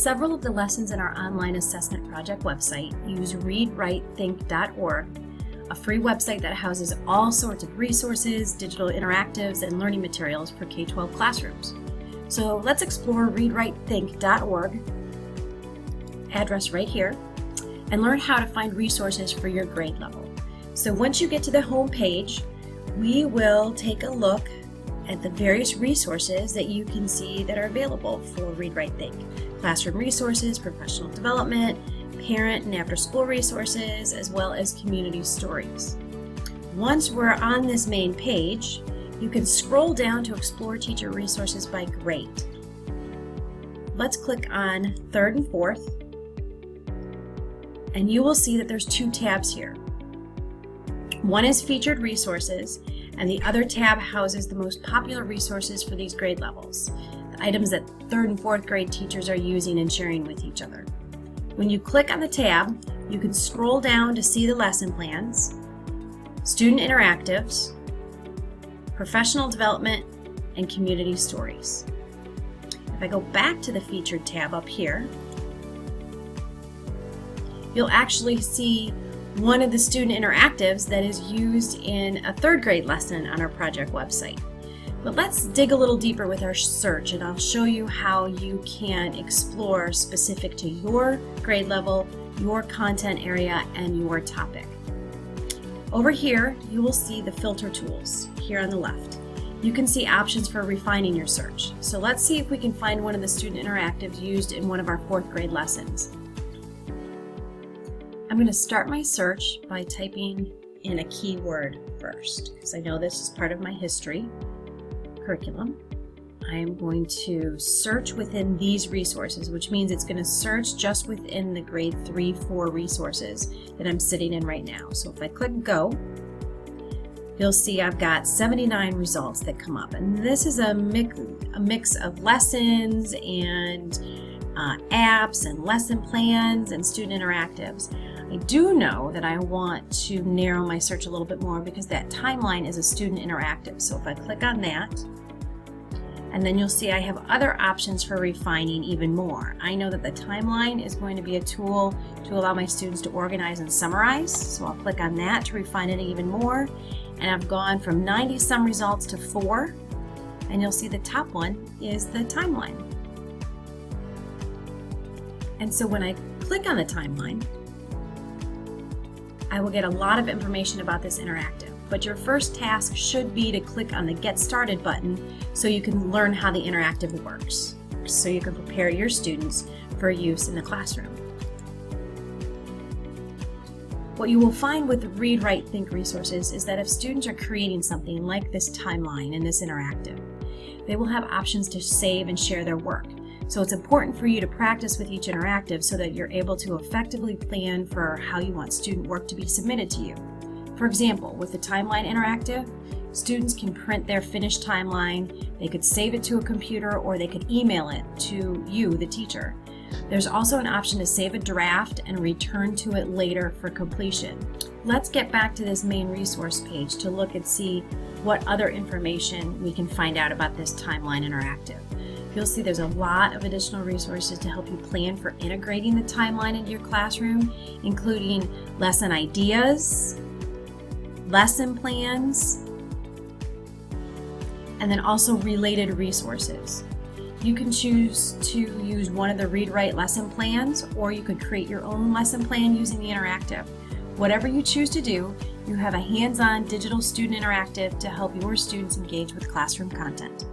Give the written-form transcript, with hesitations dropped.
Several of the lessons in our online assessment project website use ReadWriteThink.org, a free website that houses all sorts of resources, digital interactives, and learning materials for K-12 classrooms. So let's explore ReadWriteThink.org, address right here, and learn how to find resources for your grade level. So once you get to the home page, we will take a look at the various resources that you can see that are available for ReadWriteThink. Classroom resources, professional development, parent and after-school resources, as well as community stories. Once we're on this main page, you can scroll down to explore teacher resources by grade. Let's click on 3rd and 4th, and you will see that there's two tabs here. One is featured resources, and the other tab houses the most popular resources for these grade levels, the items that 3rd and 4th grade teachers are using and sharing with each other. When you click on the tab, you can scroll down to see the lesson plans, student interactives, professional development, and community stories. If I go back to the featured tab up here, you'll actually see one of the student interactives that is used in a 3rd grade lesson on our project website. But let's dig a little deeper with our search, and I'll show you how you can explore specific to your grade level, your content area, and your topic. Over here, you will see the filter tools here on the left. You can see options for refining your search. So let's see if we can find one of the student interactives used in one of our 4th grade lessons. I'm going to start my search by typing in a keyword first, because I know this is part of my history curriculum. I am going to search within these resources, which means it's going to search just within the grade 3-4 resources that I'm sitting in right now. So if I click go, you'll see I've got 79 results that come up, and this is a mix of lessons and apps and lesson plans and student interactives. I do know that I want to narrow my search a little bit more because that timeline is a student interactive. So if I click on that, and then you'll see I have other options for refining even more. I know that the timeline is going to be a tool to allow my students to organize and summarize. So I'll click on that to refine it even more. And I've gone from 90 some results to 4. And you'll see the top one is the timeline. And so when I click on the timeline, I will get a lot of information about this interactive, but your first task should be to click on the Get Started button so you can learn how the interactive works, so you can prepare your students for use in the classroom. What you will find with Read, Write, Think resources is that if students are creating something like this timeline and this interactive, they will have options to save and share their work. So it's important for you to practice with each interactive so that you're able to effectively plan for how you want student work to be submitted to you. For example, with the timeline interactive, students can print their finished timeline, they could save it to a computer, or they could email it to you, the teacher. There's also an option to save a draft and return to it later for completion. Let's get back to this main resource page to look and see what other information we can find out about this timeline interactive. You'll see there's a lot of additional resources to help you plan for integrating the timeline into your classroom, including lesson ideas, lesson plans, and then also related resources. You can choose to use one of the Read-Write lesson plans, or you could create your own lesson plan using the interactive. Whatever you choose to do, you have a hands-on digital student interactive to help your students engage with classroom content.